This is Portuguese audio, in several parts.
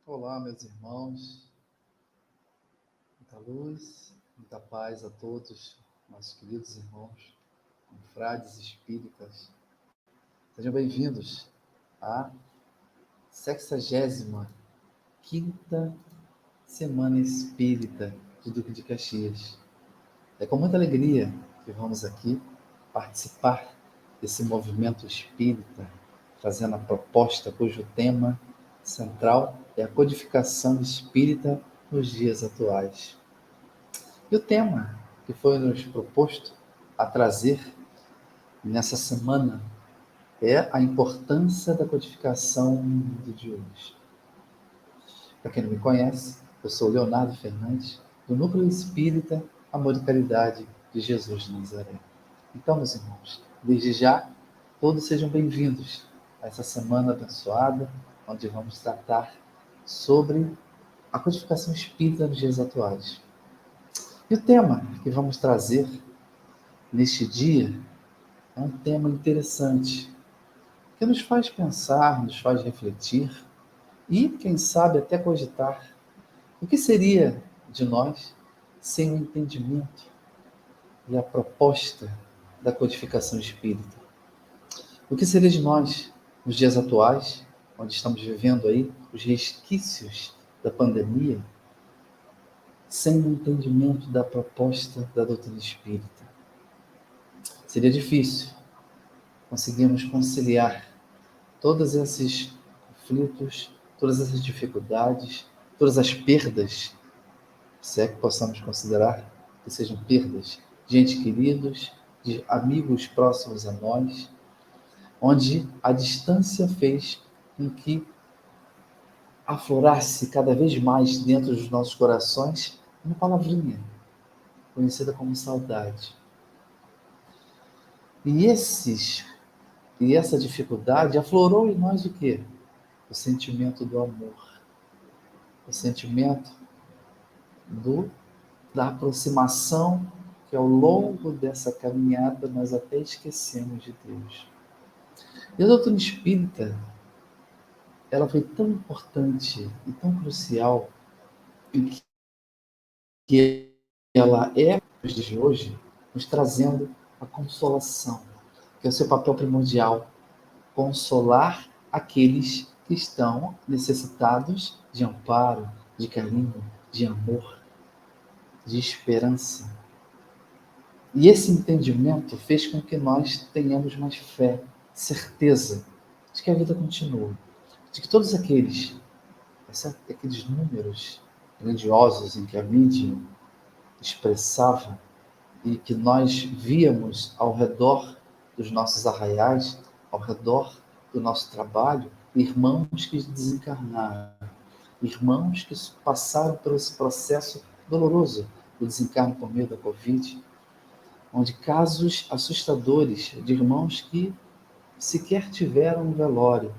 Olá, meus irmãos, muita luz, muita paz a todos, nossos queridos irmãos, confrades espíritas. Sejam bem-vindos à 65ª Semana Espírita do Duque de Caxias. É com muita alegria que vamos aqui participar desse movimento espírita, trazendo a proposta cujo tema central é a codificação espírita nos dias atuais. E o tema que foi nos proposto a trazer nessa semana é a importância da codificação no mundo de hoje. Para quem não me conhece, eu sou Leonardo Fernandes, do Núcleo Espírita Amor e Caridade de Jesus de Nazaré. Então, meus irmãos, desde já, todos sejam bem-vindos a essa semana abençoada, onde vamos tratar sobre a codificação espírita nos dias atuais. E o tema que vamos trazer neste dia é um tema interessante, que nos faz pensar, nos faz refletir e, quem sabe, até cogitar o que seria de nós sem o entendimento e a proposta da codificação espírita. O que seria de nós nos dias atuais, onde estamos vivendo aí os resquícios da pandemia, sem o entendimento da proposta da doutrina espírita? Seria difícil conseguirmos conciliar todos esses conflitos, todas essas dificuldades, todas as perdas, se é que possamos considerar que sejam perdas, de entes queridos, de amigos próximos a nós, onde a distância fez com que aflorasse cada vez mais dentro dos nossos corações uma palavrinha, conhecida como saudade. E essa dificuldade aflorou em nós o quê? O sentimento do amor, o sentimento da aproximação, que ao longo dessa caminhada nós até esquecemos de Deus. E a doutrina espírita, ela foi tão importante e tão crucial, que ela é, nos dias de hoje, nos trazendo a consolação, que é o seu papel primordial, consolar aqueles que estão necessitados de amparo, de carinho, de amor, de esperança. E esse entendimento fez com que nós tenhamos mais fé, certeza de que a vida continua, de que todos aqueles números grandiosos em que a mídia expressava e que nós víamos ao redor dos nossos arraiais, ao redor do nosso trabalho, irmãos que desencarnaram, irmãos que passaram por esse processo doloroso do desencarne por meio da Covid, onde casos assustadores de irmãos que sequer tiveram um velório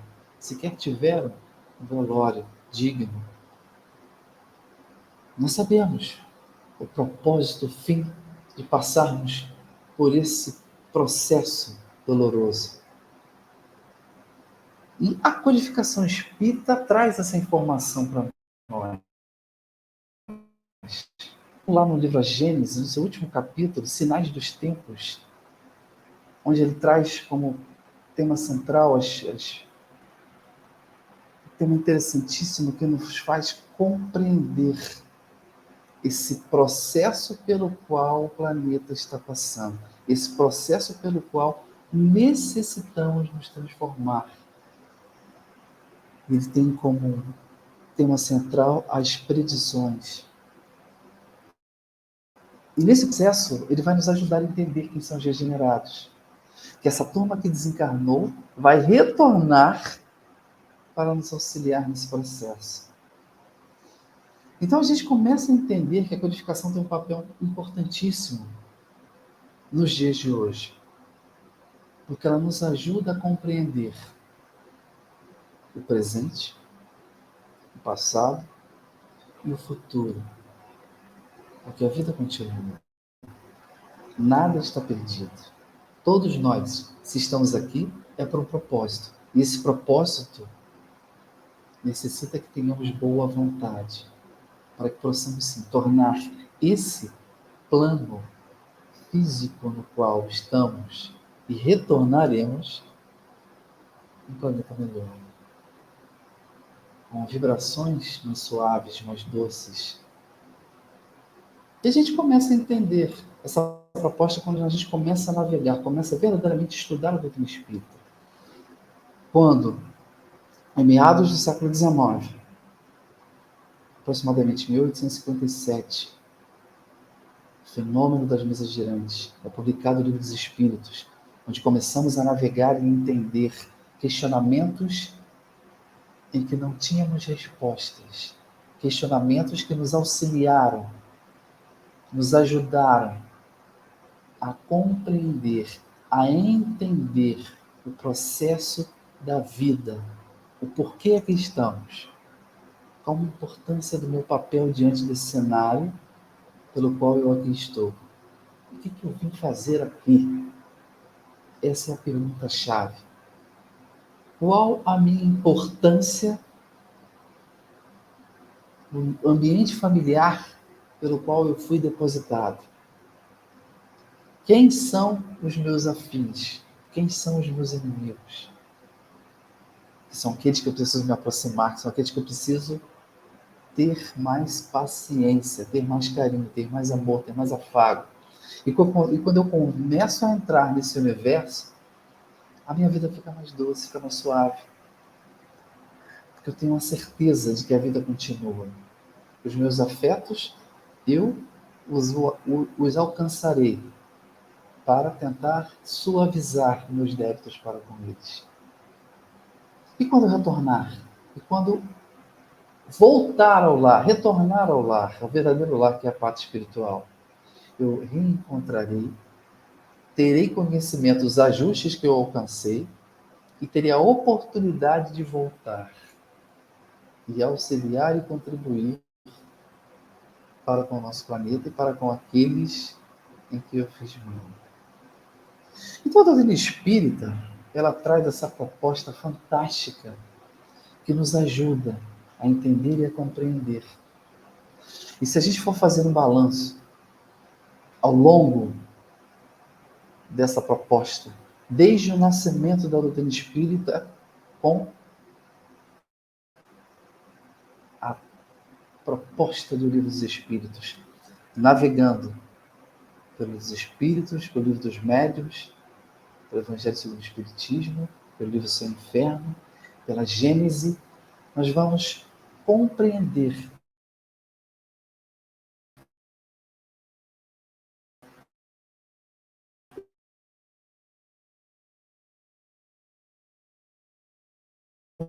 digno. Nós sabemos o propósito, o fim de passarmos por esse processo doloroso. E a codificação espírita traz essa informação para nós. Lá no livro A Gênesis, no seu último capítulo, Sinais dos Tempos, onde ele traz como tema central um tema interessantíssimo que nos faz compreender esse processo pelo qual o planeta está passando, esse processo pelo qual necessitamos nos transformar. Ele tem como tema central as predições. E nesse processo, ele vai nos ajudar a entender quem são os regenerados. Que essa turma que desencarnou vai retornar para nos auxiliar nesse processo. Então a gente começa a entender que a codificação tem um papel importantíssimo nos dias de hoje, porque ela nos ajuda a compreender o presente, o passado e o futuro, porque a vida continua. Nada está perdido. Todos nós, se estamos aqui, é por um propósito. E esse propósito necessita que tenhamos boa vontade, para que possamos sim tornar esse plano físico no qual estamos e retornaremos um planeta melhor, com vibrações mais suaves, mais doces. E a gente começa a entender essa proposta quando a gente começa a navegar, começa a verdadeiramente estudar a doutrina espírita. Quando, em meados do século XIX, aproximadamente 1857, o Fenômeno das Mesas Girantes é publicado o Livro dos Espíritos, onde começamos a navegar e entender questionamentos em que não tínhamos respostas, questionamentos que nos auxiliaram, nos ajudaram a compreender, a entender o processo da vida, o porquê aqui estamos, qual a importância do meu papel diante desse cenário pelo qual eu aqui estou. O que eu vim fazer aqui? Essa é a pergunta-chave. Qual a minha importância no ambiente familiar pelo qual eu fui depositado? Quem são os meus afins? Quem são os meus inimigos? Que são aqueles que eu preciso me aproximar, que são aqueles que eu preciso ter mais paciência, ter mais carinho, ter mais amor, ter mais afago. E quando eu começo a entrar nesse universo, a minha vida fica mais doce, fica mais suave. Porque eu tenho a certeza de que a vida continua. Os meus afetos, eu os alcançarei para tentar suavizar meus débitos para com eles. E quando eu retornar? E quando voltar ao lar, retornar ao lar, ao verdadeiro lar que é a parte espiritual, eu reencontrarei, terei conhecimento dos ajustes que eu alcancei e terei a oportunidade de voltar e auxiliar e contribuir para com o nosso planeta e para com aqueles em que eu fiz bem. Então a doutrina espírita, ela traz essa proposta fantástica que nos ajuda a entender e a compreender. E se a gente for fazer um balanço ao longo dessa proposta, desde o nascimento da doutrina espírita, com a proposta do Livro dos Espíritos, navegando pelos Espíritos, pelo Livro dos Médiuns, pelo Evangelho segundo o Espiritismo, pelo Livro Sem Inferno, pela Gênese, nós vamos compreender o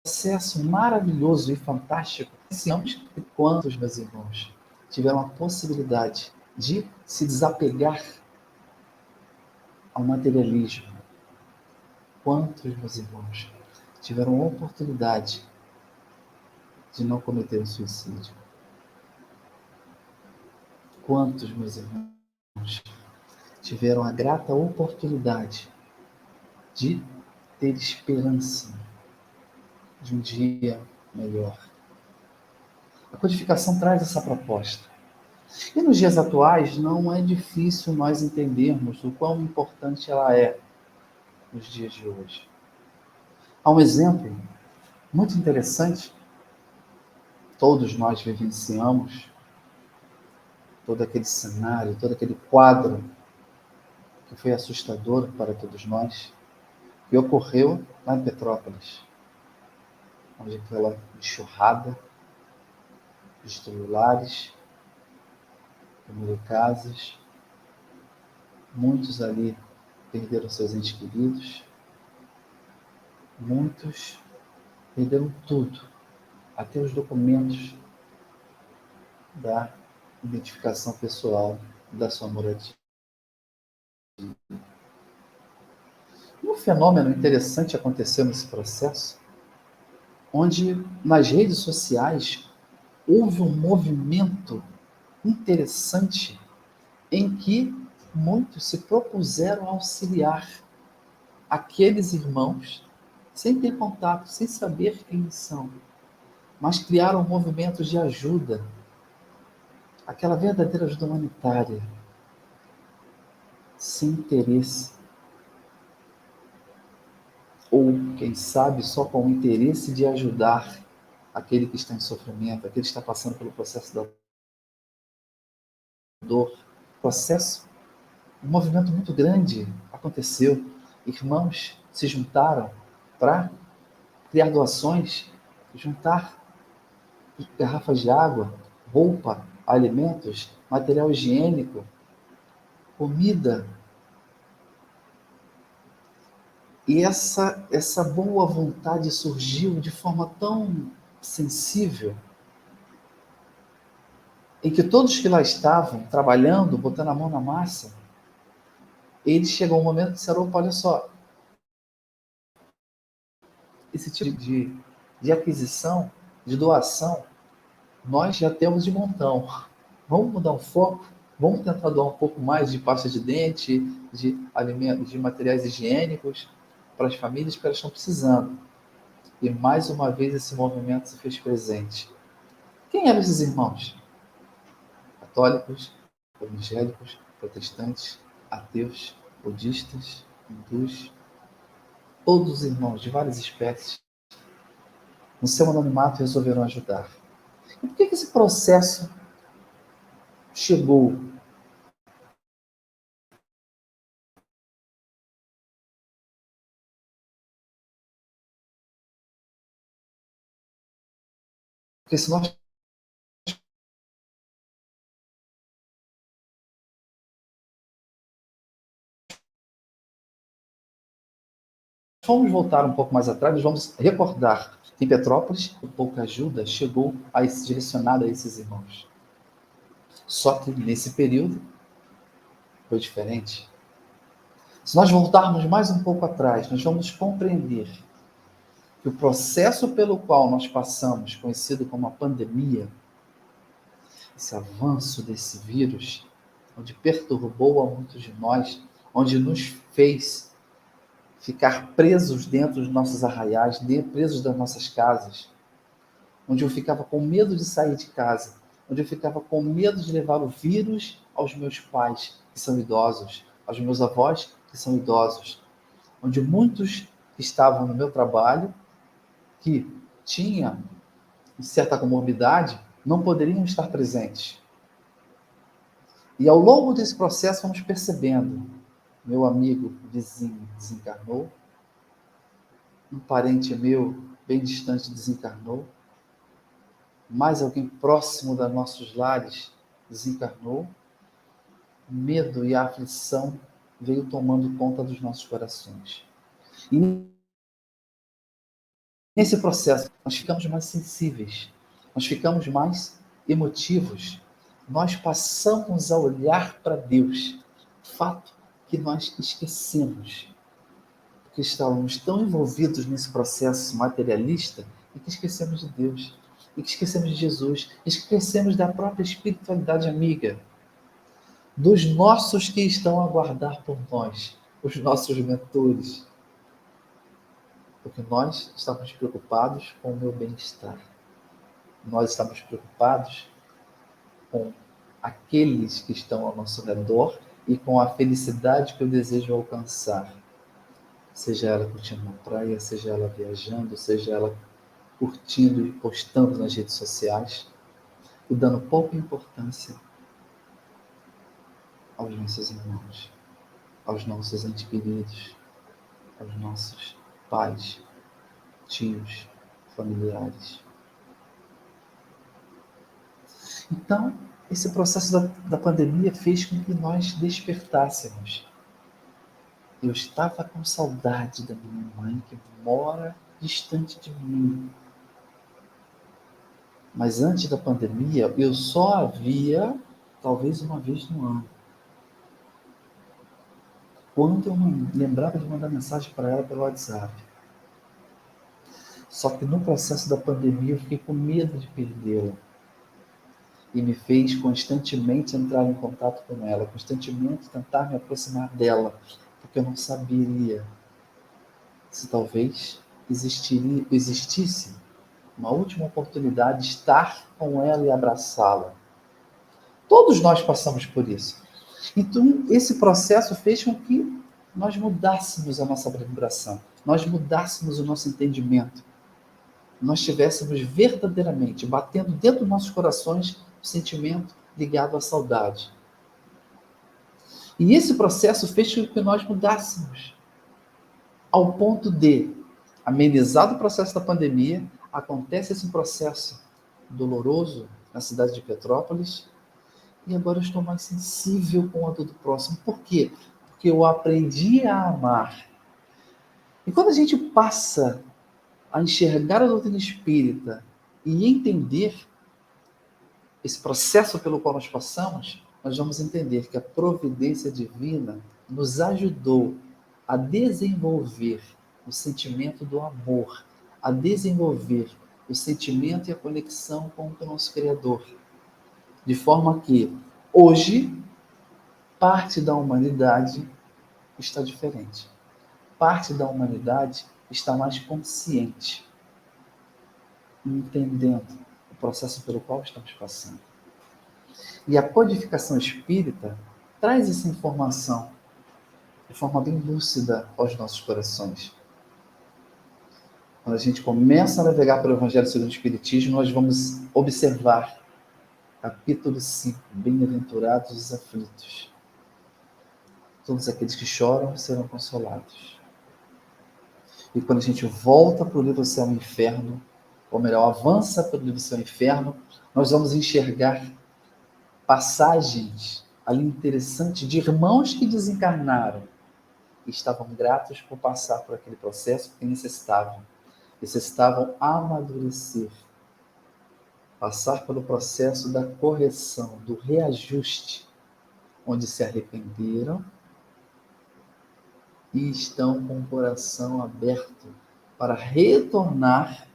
processo maravilhoso e fantástico. Quantos, meus irmãos, tiveram a possibilidade de se desapegar ao materialismo? Quantos, meus irmãos, tiveram a oportunidade de não cometer o suicídio? Quantos, meus irmãos, tiveram a grata oportunidade de ter esperança de um dia melhor? A codificação traz essa proposta. E nos dias atuais, não é difícil nós entendermos o quão importante ela é nos dias de hoje. Há um exemplo muito interessante, todos nós vivenciamos todo aquele cenário, todo aquele quadro que foi assustador para todos nós, que ocorreu lá em Petrópolis, onde aquela enxurrada destruiu lares, demoliu casas, muitos ali perderam seus entes queridos, muitos perderam tudo, até os documentos da identificação pessoal da sua moradia. Um fenômeno interessante aconteceu nesse processo, onde nas redes sociais houve um movimento interessante em que muitos se propuseram a auxiliar aqueles irmãos sem ter contato, sem saber quem são, mas criaram movimentos de ajuda, aquela verdadeira ajuda humanitária, sem interesse, ou quem sabe só com o interesse de ajudar aquele que está em sofrimento, aquele que está passando pelo processo da dor. Processo, um movimento muito grande aconteceu. Irmãos se juntaram para criar doações, juntar garrafas de água, roupa, alimentos, material higiênico, comida. E essa boa vontade surgiu de forma tão sensível, em que todos que lá estavam, trabalhando, botando a mão na massa, eles chegou um momento que disseram, opa, olha só, esse tipo de aquisição, de doação, nós já temos de montão. Vamos mudar o foco? Vamos tentar doar um pouco mais de pasta de dente, de alimentos, de materiais higiênicos para as famílias que elas estão precisando. E mais uma vez esse movimento se fez presente. Quem eram esses irmãos? Católicos, evangélicos, protestantes, ateus, budistas, hindus, todos os irmãos de várias espécies, no seu anonimato resolveram ajudar. E por que esse processo chegou? Porque se nós vamos voltar um pouco mais atrás, nós vamos recordar que em Petrópolis, pouca ajuda chegou direcionada a esses irmãos. Só que nesse período foi diferente. Se nós voltarmos mais um pouco atrás, nós vamos compreender que o processo pelo qual nós passamos, conhecido como a pandemia, esse avanço desse vírus, onde perturbou a muitos de nós, onde nos fez ficar presos dentro dos nossos arraiais, presos das nossas casas, onde eu ficava com medo de sair de casa, onde eu ficava com medo de levar o vírus aos meus pais, que são idosos, aos meus avós, que são idosos, onde muitos que estavam no meu trabalho, que tinham certa comorbidade, não poderiam estar presentes. E ao longo desse processo vamos percebendo, meu amigo vizinho desencarnou, um parente meu bem distante desencarnou, mais alguém próximo dos nossos lares desencarnou, medo e aflição veio tomando conta dos nossos corações. E nesse processo nós ficamos mais sensíveis, nós ficamos mais emotivos, nós passamos a olhar para Deus, fato que nós esquecemos, porque estávamos tão envolvidos nesse processo materialista e que esquecemos de Deus, e que esquecemos de Jesus, esquecemos da própria espiritualidade amiga, dos nossos que estão a guardar por nós, os nossos mentores, porque nós estamos preocupados com o meu bem-estar, nós estamos preocupados com aqueles que estão ao nosso redor e com a felicidade que eu desejo alcançar, seja ela curtindo uma praia, seja ela viajando, seja ela curtindo e postando nas redes sociais, e dando pouca importância aos nossos irmãos, aos nossos entes queridos, aos nossos pais, tios, familiares. Então, esse processo da pandemia fez com que nós despertássemos. Eu estava com saudade da minha mãe, que mora distante de mim. Mas antes da pandemia, eu só a via talvez uma vez no ano. Quando eu lembrava de mandar mensagem para ela pelo WhatsApp. Só que no processo da pandemia eu fiquei com medo de perdê-la. e me fez constantemente entrar em contato com ela, constantemente tentar me aproximar dela, porque eu não saberia se talvez existisse uma última oportunidade de estar com ela e abraçá-la. Todos nós passamos por isso. Então, esse processo fez com que nós mudássemos a nossa vibração, nós mudássemos o nosso entendimento, nós tivéssemos verdadeiramente batendo dentro dos nossos corações o sentimento ligado à saudade. E esse processo fez com que nós mudássemos, ao ponto de, amenizado o processo da pandemia, acontece esse processo doloroso na cidade de Petrópolis, e agora eu estou mais sensível com a dor do próximo. Por quê? Porque eu aprendi a amar. E quando a gente passa a enxergar a doutrina espírita e entender esse processo pelo qual nós passamos, nós vamos entender que a providência divina nos ajudou a desenvolver o sentimento do amor, a desenvolver o sentimento e a conexão com o nosso Criador. De forma que, hoje, parte da humanidade está diferente. Parte da humanidade está mais consciente, entendendo o processo pelo qual estamos passando. E a codificação espírita traz essa informação de forma bem lúcida aos nossos corações. Quando a gente começa a navegar pelo Evangelho segundo o Espiritismo, nós vamos observar capítulo 5, Bem-aventurados os aflitos. Todos aqueles que choram serão consolados. E quando a gente volta para o livro Céu e Inferno, ou melhor, avança pelo livro Céu e Inferno, nós vamos enxergar passagens ali interessantes de irmãos que desencarnaram e estavam gratos por passar por aquele processo porque necessitavam amadurecer, passar pelo processo da correção, do reajuste, onde se arrependeram e estão com o coração aberto para retornar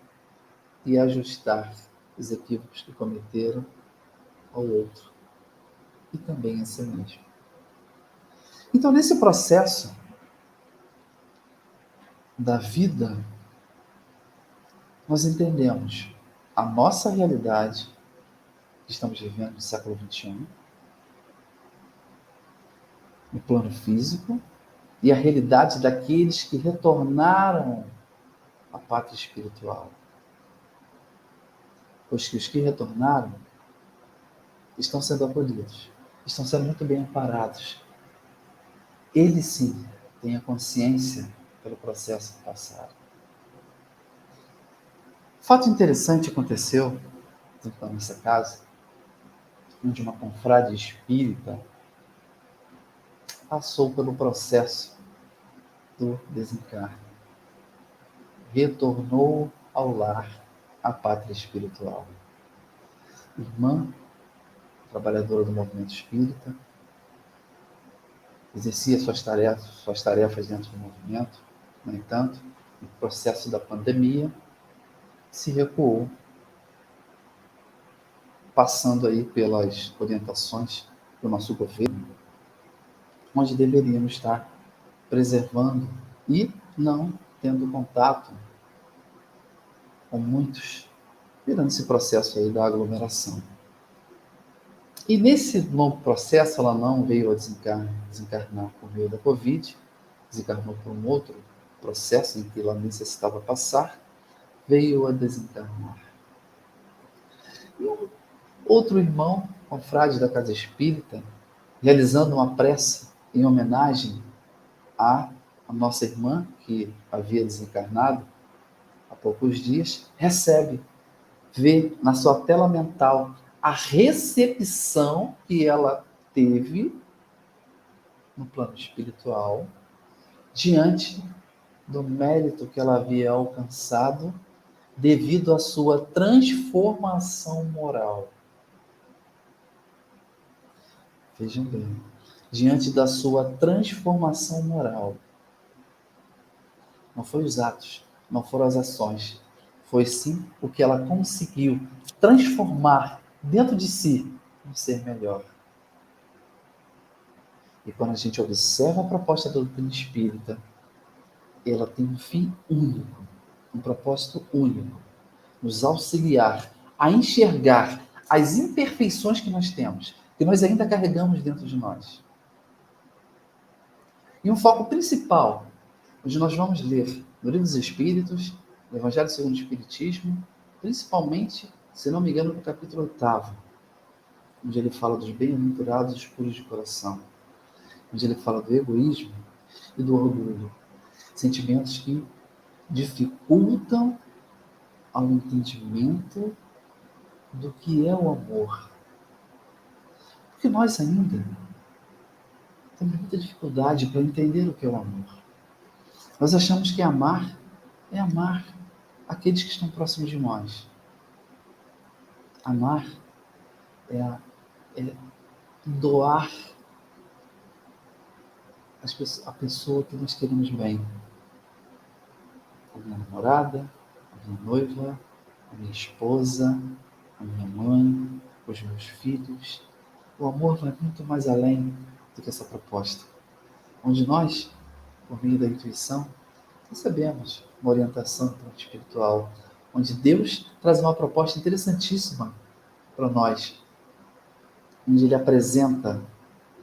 e ajustar os equívocos que cometeram ao outro e também a si mesmo. Então, nesse processo da vida, nós entendemos a nossa realidade que estamos vivendo no século XXI, no plano físico, e a realidade daqueles que retornaram à pátria espiritual. Pois que os que retornaram estão sendo acolhidos, estão sendo muito bem amparados. Eles sim têm a consciência pelo processo que passaram. Fato interessante aconteceu dentro da nossa casa, onde uma confrade espírita passou pelo processo do desencarne. Retornou ao lar, à pátria espiritual. Irmã, trabalhadora do movimento espírita, exercia suas tarefas dentro do movimento. No entanto, no processo da pandemia, se recuou, passando aí pelas orientações do nosso governo, onde deveríamos estar preservando e não tendo contato com muitos, virando esse processo aí da aglomeração. E nesse novo processo, ela não veio a desencarnar por meio da Covid, desencarnou por um outro processo em que ela necessitava passar, veio a desencarnar. E um outro irmão, confrade da Casa Espírita, realizando uma prece em homenagem à nossa irmã, que havia desencarnado há poucos dias, vê na sua tela mental a recepção que ela teve no plano espiritual diante do mérito que ela havia alcançado devido à sua transformação moral. Vejam bem, diante da sua transformação moral. Não foi os atos, não foram as ações, foi sim o que ela conseguiu transformar dentro de si, um ser melhor. E quando a gente observa a proposta da doutrina espírita, ela tem um fim único, um propósito único, nos auxiliar a enxergar as imperfeições que nós temos, que nós ainda carregamos dentro de nós. E um foco principal, onde nós vamos ler no Livro dos Espíritos, no Evangelho segundo o Espiritismo, principalmente, se não me engano, no capítulo 8º, onde ele fala dos bem-aventurados e os puros de coração, onde ele fala do egoísmo e do orgulho, sentimentos que dificultam ao entendimento do que é o amor. Porque nós ainda temos muita dificuldade para entender o que é o amor. Nós achamos que amar é amar aqueles que estão próximos de nós. Amar é doar a pessoa que nós queremos bem. A minha namorada, a minha noiva, a minha esposa, a minha mãe, os meus filhos. O amor vai muito mais além do que essa proposta. Onde nós, por meio da intuição, recebemos uma orientação espiritual, onde Deus traz uma proposta interessantíssima para nós, onde Ele apresenta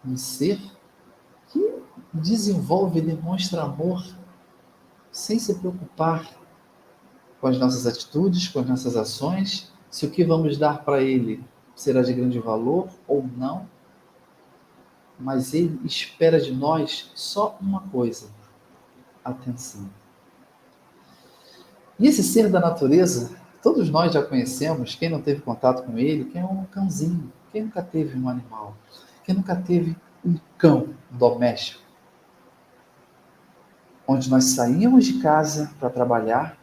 um ser que desenvolve e demonstra amor sem se preocupar com as nossas atitudes, com as nossas ações, se o que vamos dar para Ele será de grande valor ou não, mas Ele espera de nós só uma coisa: atenção. E esse ser da natureza, todos nós já conhecemos, quem não teve contato com ele, quem é um cãozinho, quem nunca teve um animal, quem nunca teve um cão doméstico, onde nós saímos de casa para trabalhar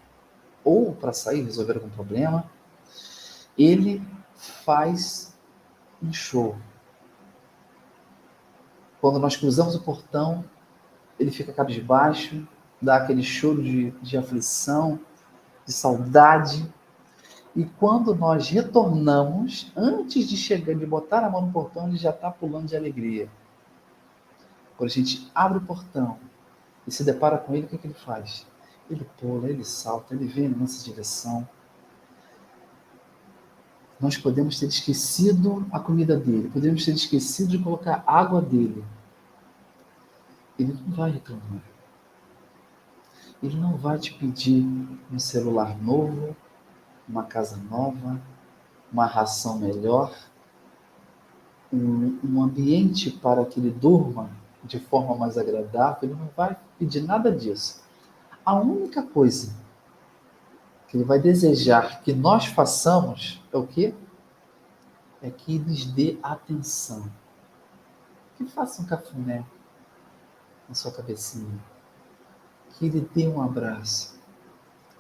ou para sair resolver algum problema, ele faz um show. Quando nós cruzamos o portão, ele fica cabisbaixo, dá aquele choro de aflição, de saudade. E quando nós retornamos, antes de chegar, de botar a mão no portão, ele já está pulando de alegria. Quando a gente abre o portão e se depara com ele, o que ele faz? Ele pula, ele salta, ele vem na nossa direção. Nós podemos ter esquecido a comida dele, podemos ter esquecido de colocar água dele. Ele não vai reclamar. Ele não vai te pedir um celular novo, uma casa nova, uma ração melhor, um ambiente para que ele durma de forma mais agradável. Ele não vai pedir nada disso. A única coisa que ele vai desejar que nós façamos é o quê? É que nos dê atenção. Que faça um cafuné na sua cabecinha. Que ele dê um abraço.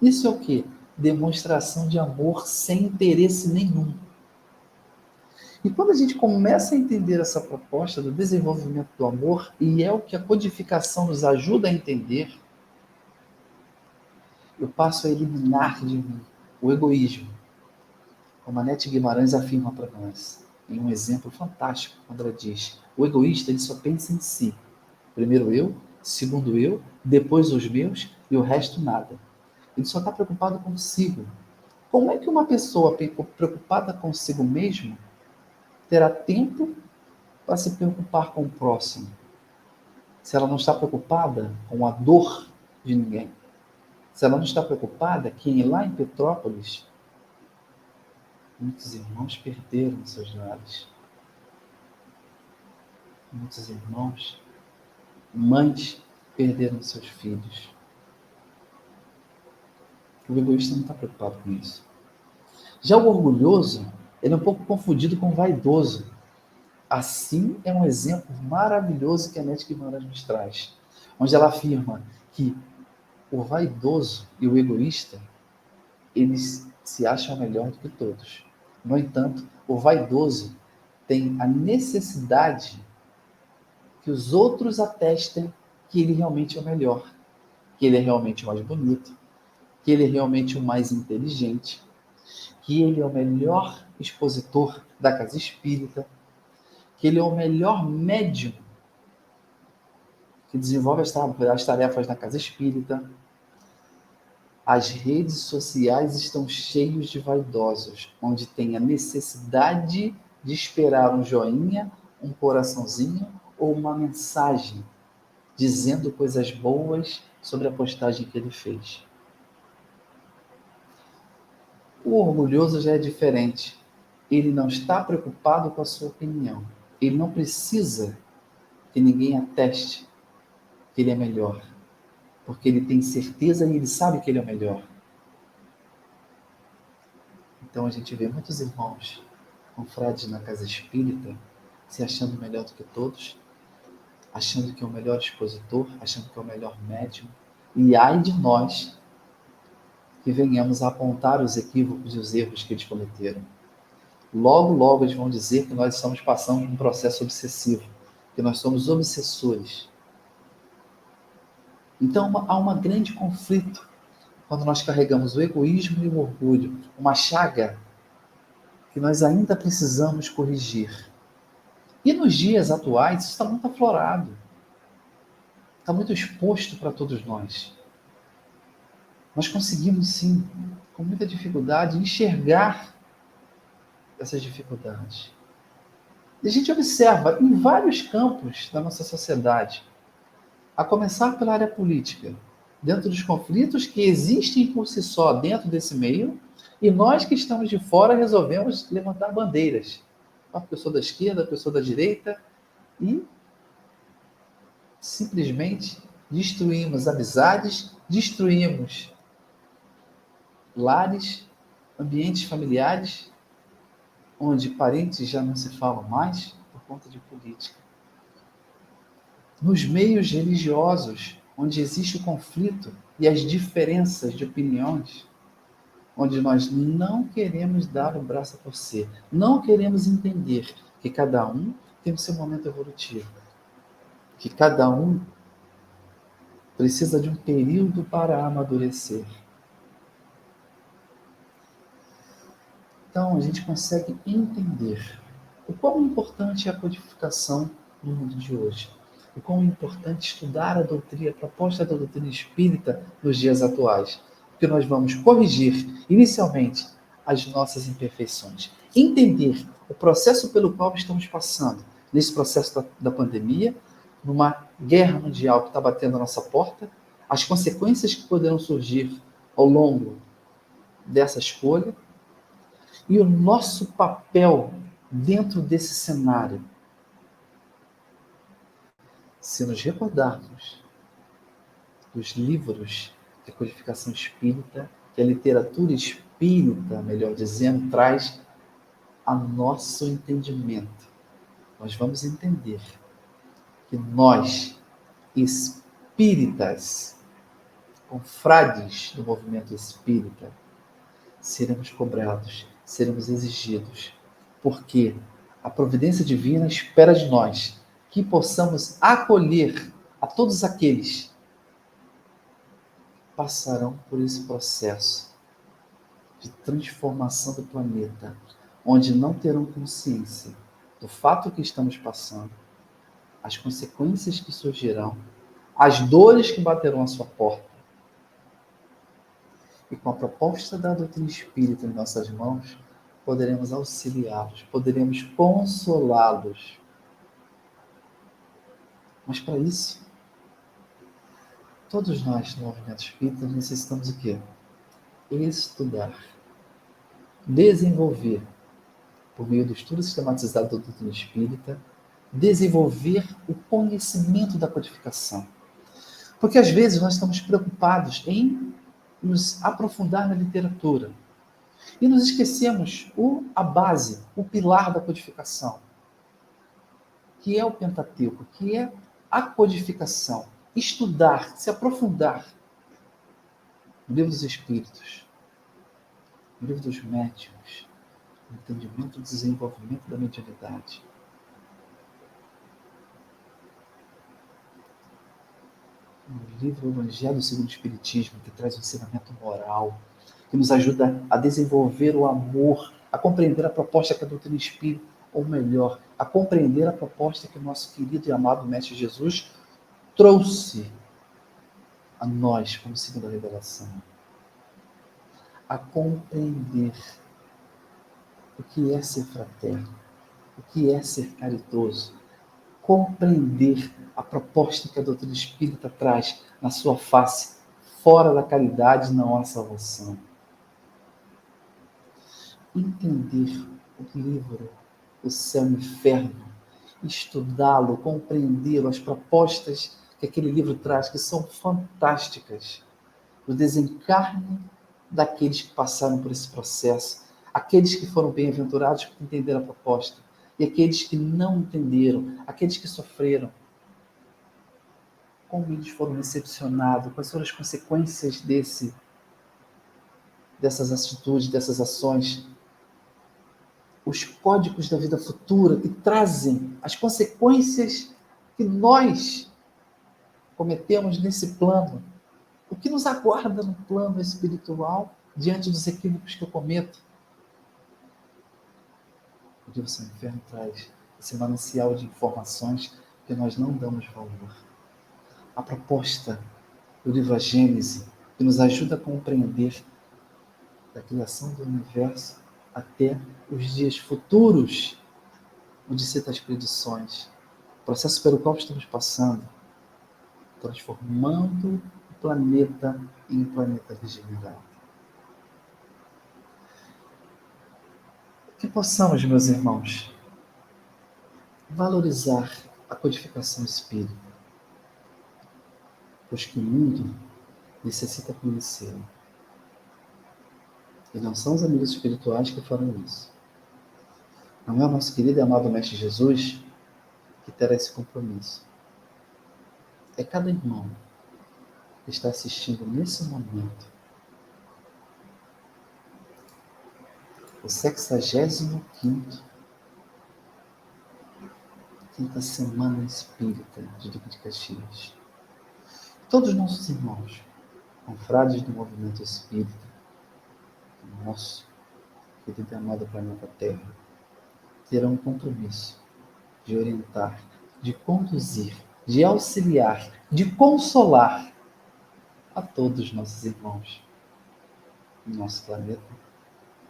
Isso é o quê? Demonstração de amor sem interesse nenhum. E quando a gente começa a entender essa proposta do desenvolvimento do amor, e é o que a codificação nos ajuda a entender, eu passo a eliminar de mim o egoísmo. Como a Anete Guimarães afirma para nós, em um exemplo fantástico, quando ela diz: o egoísta ele só pensa em si. Primeiro eu, segundo eu, depois os meus e o resto nada. Ele só está preocupado consigo. Como é que uma pessoa preocupada consigo mesmo terá tempo para se preocupar com o próximo, se ela não está preocupada com a dor de ninguém? Se ela não está preocupada que lá em Petrópolis muitos irmãos perderam seus lares. Muitos irmãos, mães perderam seus filhos. O egoísta não está preocupado com isso. Já o orgulhoso, ele é um pouco confundido com o vaidoso. Assim é um exemplo maravilhoso que a Anete Guimarães nos traz, onde ela afirma que o vaidoso e o egoísta, eles se acham melhor do que todos. No entanto, o vaidoso tem a necessidade que os outros atestem que ele realmente é o melhor, que ele é realmente o mais bonito, que ele é realmente o mais inteligente, que ele é o melhor expositor da casa espírita, que ele é o melhor médium que desenvolve as tarefas na casa espírita. As redes sociais estão cheias de vaidosos, onde tem a necessidade de esperar um joinha, um coraçãozinho ou uma mensagem dizendo coisas boas sobre a postagem que ele fez. O orgulhoso já é diferente. Ele não está preocupado com a sua opinião. Ele não precisa que ninguém ateste que ele é melhor, porque ele tem certeza e ele sabe que ele é o melhor. Então a gente vê muitos irmãos confrades na casa espírita se achando melhor do que todos, achando que é o melhor expositor, achando que é o melhor médium. E ai de nós que venhamos a apontar os equívocos e os erros que eles cometeram. Logo, logo eles vão dizer que nós estamos passando um processo obsessivo, que nós somos obsessores. Então há um grande conflito quando nós carregamos o egoísmo e o orgulho, uma chaga que nós ainda precisamos corrigir. E nos dias atuais isso está muito aflorado, está muito exposto para todos nós. Nós conseguimos sim, com muita dificuldade, enxergar essas dificuldades. E a gente observa em vários campos da nossa sociedade, a começar pela área política, dentro dos conflitos que existem por si só dentro desse meio, e nós que estamos de fora resolvemos levantar bandeiras. A pessoa da esquerda, a pessoa da direita, e simplesmente destruímos amizades, destruímos lares, ambientes familiares, onde parentes já não se falam mais por conta de política. Nos meios religiosos, onde existe o conflito e as diferenças de opiniões, onde nós não queremos dar o braço a torcer, não queremos entender que cada um tem o seu momento evolutivo, que cada um precisa de um período para amadurecer. Então, a gente consegue entender o quão importante é a codificação no mundo de hoje. O quão é importante estudar a doutrina, a proposta da doutrina espírita nos dias atuais. Porque nós vamos corrigir, inicialmente, as nossas imperfeições. Entender o processo pelo qual estamos passando, nesse processo da pandemia, numa guerra mundial que está batendo a nossa porta, as consequências que poderão surgir ao longo dessa escolha, e o nosso papel dentro desse cenário. Se nos recordarmos dos livros de codificação espírita, que a literatura espírita, melhor dizendo, traz a nosso entendimento, nós vamos entender que nós, espíritas, confrades do movimento espírita, seremos cobrados, seremos exigidos, porque a providência divina espera de nós que possamos acolher a todos aqueles que passarão por esse processo de transformação do planeta, onde não terão consciência do fato que estamos passando, as consequências que surgirão, as dores que baterão à sua porta. E com a proposta da doutrina espírita em nossas mãos, poderemos auxiliá-los, poderemos consolá-los. Mas para isso, todos nós no movimento espírita necessitamos o quê? Estudar, desenvolver, por meio do estudo sistematizado da doutrina espírita, desenvolver o conhecimento da codificação. Porque às vezes nós estamos preocupados em nos aprofundar na literatura e nos esquecemos a base, o pilar da codificação, que é o Pentateuco, que é a codificação. Estudar, se aprofundar no livro dos Espíritos, no livro dos Médiuns, no entendimento e desenvolvimento da mediunidade. No livro Evangelho segundo o Espiritismo, que traz um ensinamento moral, que nos ajuda a desenvolver o amor a compreender a proposta que a doutrina espírita, ou melhor, a compreender a proposta que o nosso querido e amado Mestre Jesus trouxe a nós como segunda revelação. A compreender o que é ser fraterno, o que é ser caridoso, compreender a proposta que a doutrina espírita traz na sua face. Fora da caridade não há salvação. Entender o livro O Céu e o Inferno, estudá-lo, compreendê-lo, as propostas que aquele livro traz, que são fantásticas. O desencarne daqueles que passaram por esse processo, aqueles que foram bem-aventurados por entender a proposta, e aqueles que não entenderam, aqueles que sofreram. Como eles foram recepcionados, quais foram as consequências dessas atitudes, dessas ações, os códigos da vida futura que trazem as consequências que nós cometemos nesse plano, o que nos aguarda no plano espiritual diante dos equívocos que eu cometo. O livro Céu e Inferno traz esse manancial de informações que nós não damos valor. A proposta do livro A Gênese, que nos ajuda a compreender da criação do universo até os dias futuros, onde cita as predições, o processo pelo qual estamos passando, transformando o planeta em um planeta regenerado. Que possamos, meus irmãos, valorizar a codificação espírita, pois que o mundo necessita conhecê-la. E não são os amigos espirituais que farão isso. Não é o nosso querido e amado Mestre Jesus que terá esse compromisso. É cada irmão que está assistindo nesse momento o 65ª Semana Espírita de Duque de Caxias. Todos os nossos irmãos, confrades do movimento espírita, nosso querido e amado planeta Terra, terão um compromisso de orientar, de conduzir, de auxiliar, de consolar a todos os nossos irmãos no nosso planeta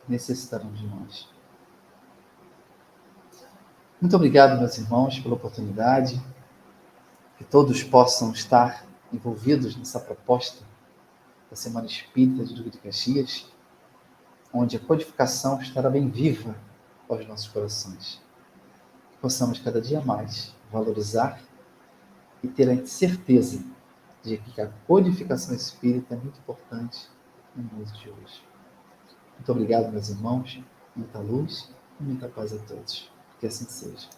que necessitarão de nós. Muito obrigado, meus irmãos, pela oportunidade, que todos possam estar envolvidos nessa proposta da Semana Espírita de Duque de Caxias, onde a codificação estará bem viva aos nossos corações. Que possamos cada dia mais valorizar e ter a certeza de que a codificação espírita é muito importante no mundo de hoje. Muito obrigado, meus irmãos. Muita luz e muita paz a todos. Que assim seja.